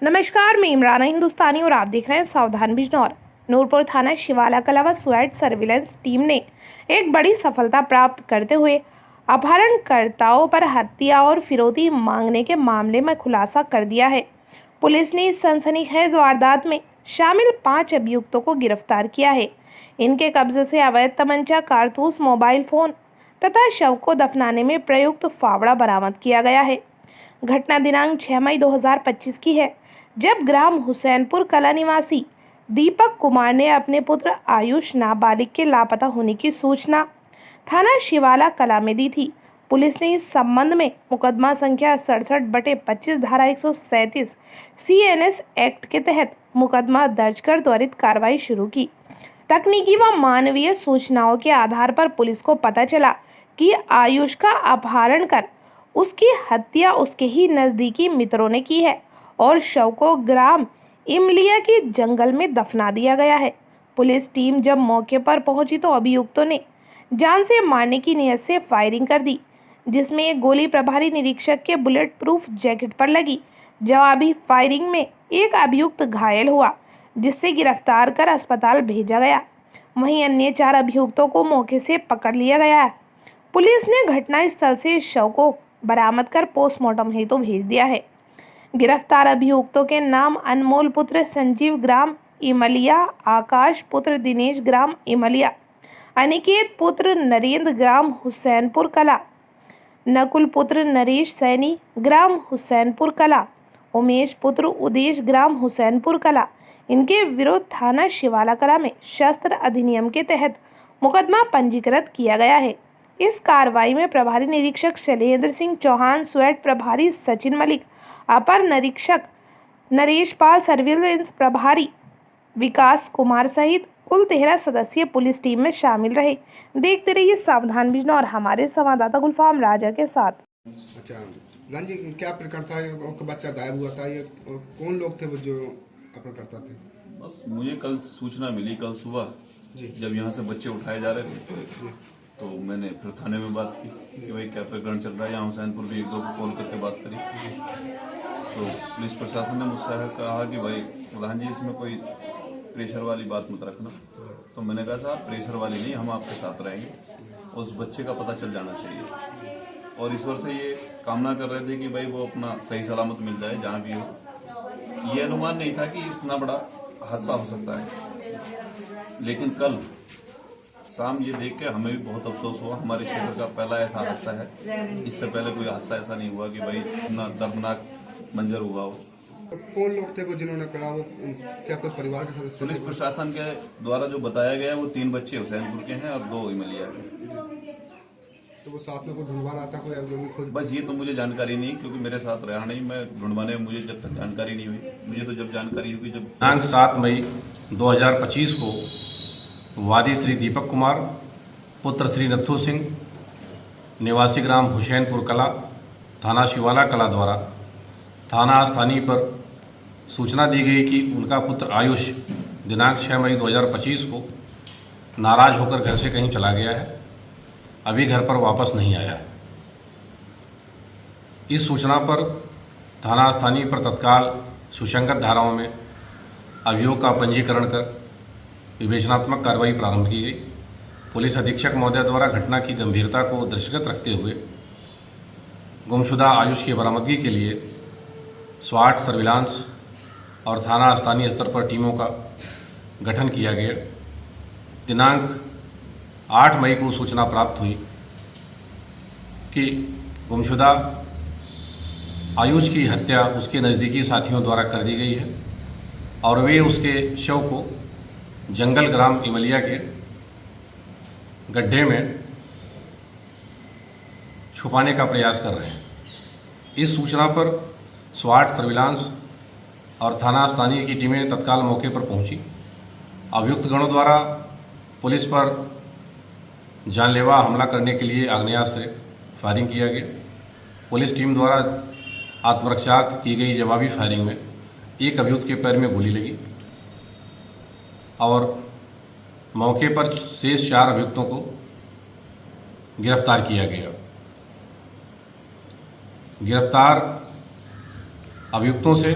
नमस्कार, मैं इमराना हिंदुस्तानी और आप देख रहे हैं सावधान बिजनौर। नूरपुर थाना शिवाला कला व स्वाट सर्विलांस टीम ने एक बड़ी सफलता प्राप्त करते हुए अपहरणकर्ताओं पर हत्या और फिरौती मांगने के मामले में खुलासा कर दिया है। पुलिस ने इस सनसनीखेज वारदात में शामिल 5 अभियुक्तों को गिरफ्तार किया है। इनके कब्जे से अवैध तमंचा, कारतूस, मोबाइल फोन तथा शव को दफनाने में प्रयुक्त फावड़ा बरामद किया गया है। घटना दिनांक 6 मई 2025 की है, जब ग्राम हुसैनपुर कला निवासी दीपक कुमार ने अपने पुत्र आयुष नाबालिग के लापता होने की सूचना थाना शिवाला कला में दी थी। पुलिस ने इस संबंध में मुकदमा संख्या 67/25 धारा 137 CNS एक्ट के तहत मुकदमा दर्ज कर त्वरित कार्रवाई शुरू की। तकनीकी व मानवीय सूचनाओं के आधार पर पुलिस को पता चला कि आयुष का अपहरण कर उसकी हत्या उसके ही नज़दीकी मित्रों ने की है और शव को ग्राम इमलिया के जंगल में दफना दिया गया है। पुलिस टीम जब मौके पर पहुंची तो अभियुक्तों ने जान से मारने की नीयत से फायरिंग कर दी, जिसमें एक गोली प्रभारी निरीक्षक के बुलेट प्रूफ जैकेट पर लगी। जवाबी फायरिंग में एक अभियुक्त घायल हुआ, जिससे गिरफ्तार कर अस्पताल भेजा गया। वहीं अन्य 4 अभियुक्तों को मौके से पकड़ लिया गया है। पुलिस ने घटनास्थल से शव को बरामद कर पोस्टमार्टम हेतु भेज दिया है। गिरफ्तार अभियुक्तों के नाम अनमोल पुत्र संजीव ग्राम इमलिया, आकाश पुत्र दिनेश ग्राम इमलिया, अनिकेत पुत्र नरेंद्र ग्राम हुसैनपुर कला, नकुल पुत्र नरेश सैनी ग्राम हुसैनपुर कला, उमेश पुत्र उदेश ग्राम हुसैनपुर कला। इनके विरुद्ध थाना शिवाला कला में शस्त्र अधिनियम के तहत मुकदमा पंजीकृत किया गया है। इस कार्रवाई में प्रभारी निरीक्षक शैलेंद्र सिंह चौहान, स्वेट प्रभारी सचिन मलिक, अपर निरीक्षक नरेश पाल, सर्विलांस प्रभारी विकास कुमार सहित कुल 13 सदस्यीय पुलिस टीम में शामिल रहे। देखते रहिए सावधान बिजनौर हमारे संवाददाता गुलफाम राजा के साथ। अच्छा लाल जी, क्या प्रकरण था? आपका बच्चा गायब हुआ था, ये कौन लोग थे वो जो अपहरणकर्ता थे? बस मुझे कल सूचना मिली, कल सुबह जब यहाँ से बच्चे उठाए जा रहे थे तो मैंने फिर थाने में बात की कि भाई क्या प्रकरण चल रहा है। यहाँ हुसैनपुर भी 1-2 को कॉल करके बात करी तो पुलिस प्रशासन ने मुझसे कहा कि भाई प्रधान जी, इसमें कोई प्रेशर वाली बात मत रखना। तो मैंने कहा साहब, प्रेशर वाली नहीं, हम आपके साथ रहेंगे, उस बच्चे का पता चल जाना चाहिए। और ईश्वर से ये कामना कर रहे थे कि भाई वो अपना सही सलामत मिल जाए जहाँ भी हो। ये अनुमान नहीं था कि इतना बड़ा हादसा हो सकता है, लेकिन कल शाम ये देख के हमें भी बहुत अफसोस हुआ। हमारे क्षेत्र का पहला ऐसा हादसा है, इससे पहले कोई हादसा ऐसा नहीं हुआ कि भाई इतना दर्दनाक मंजर हुआ हो। तो कौन लोग थे वो जिन्होंने करा? वो क्या कोई परिवार के सदस्य? पुलिस प्रशासन के द्वारा जो बताया गया वो 3 बच्चे हुसैनपुर के हैं और 2 इमलिया के। तो वो साथ में कोई ढूंढवा रहा था कोई जो भी खोज? बस ये तो मुझे जानकारी नहीं, क्योंकि मेरे साथ रहा नहीं। मैं ढूंढवाने में मुझे जब तक जानकारी नहीं हुई, मुझे तो जब जानकारी हुई जब दिनांक 7 मई 2025 को वादी श्री दीपक कुमार पुत्र श्री नथु सिंह निवासी ग्राम हुसैनपुर कला थाना शिवाला कला द्वारा थाना स्थानीय पर सूचना दी गई कि उनका पुत्र आयुष दिनांक 6 मई 2025 को नाराज होकर घर से कहीं चला गया है, अभी घर पर वापस नहीं आया है। इस सूचना पर थाना स्थानीय पर तत्काल सुसंगत धाराओं में अभियोग का पंजीकरण कर विवेचनात्मक कार्रवाई प्रारंभ की गई। पुलिस अधीक्षक महोदय द्वारा घटना की गंभीरता को दृष्टिगत रखते हुए गुमशुदा आयुष की बरामदगी के लिए स्वाट, सर्विलांस और थाना स्थानीय स्तर पर टीमों का गठन किया गया। दिनांक 8 मई को सूचना प्राप्त हुई कि गुमशुदा आयुष की हत्या उसके नज़दीकी साथियों द्वारा कर दी गई है और वे उसके शव को जंगल ग्राम इमलिया के गड्ढे में छुपाने का प्रयास कर रहे हैं। इस सूचना पर स्वाट, सर्विलांस और थाना स्थानीय की टीमें तत्काल मौके पर पहुंची। अभियुक्त गणों द्वारा पुलिस पर जानलेवा हमला करने के लिए आग्नेयास्त्र से फायरिंग किया गया। पुलिस टीम द्वारा आत्मरक्षार्थ की गई जवाबी फायरिंग में एक अभियुक्त के पैर में गोली लगी और मौके पर शेष 4 अभियुक्तों को गिरफ्तार किया गया। गिरफ्तार अभियुक्तों से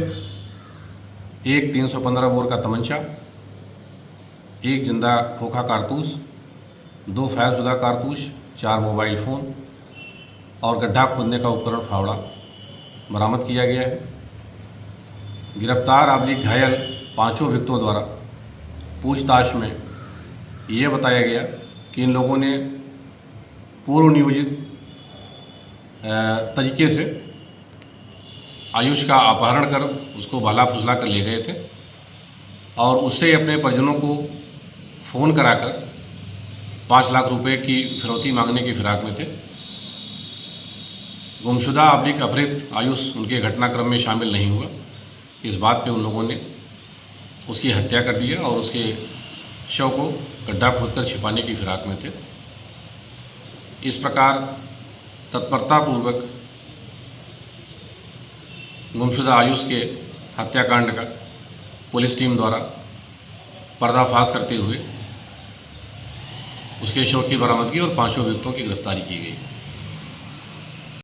एक 315 बोर का तमंचा, एक जिंदा खोखा कारतूस, 2 फायरशुदा कारतूस, 4 मोबाइल फ़ोन और गड्ढा खोदने का उपकरण फावड़ा बरामद किया गया है। गिरफ्तार आबलिक घायल 5 अभियुक्तों द्वारा पूछताछ में ये बताया गया कि इन लोगों ने पूर्व नियोजित तरीके से आयुष का अपहरण कर उसको भाला फुसला कर ले गए थे और उससे अपने परिजनों को फ़ोन कराकर 5 लाख रुपए की फिरौती मांगने की फिराक में थे। गुमशुदा आबलिक अपहृत आयुष उनके घटनाक्रम में शामिल नहीं हुआ। इस बात पे उन लोगों ने उसकी हत्या कर दिया और उसके शव को गड्ढा खोदकर छिपाने की फिराक में थे। इस प्रकार तत्परतापूर्वक गुमशुदा आयुष के हत्याकांड का पुलिस टीम द्वारा पर्दाफाश करते हुए उसके शव की बरामदगी और 5 अभियुक्तों की गिरफ्तारी की गई।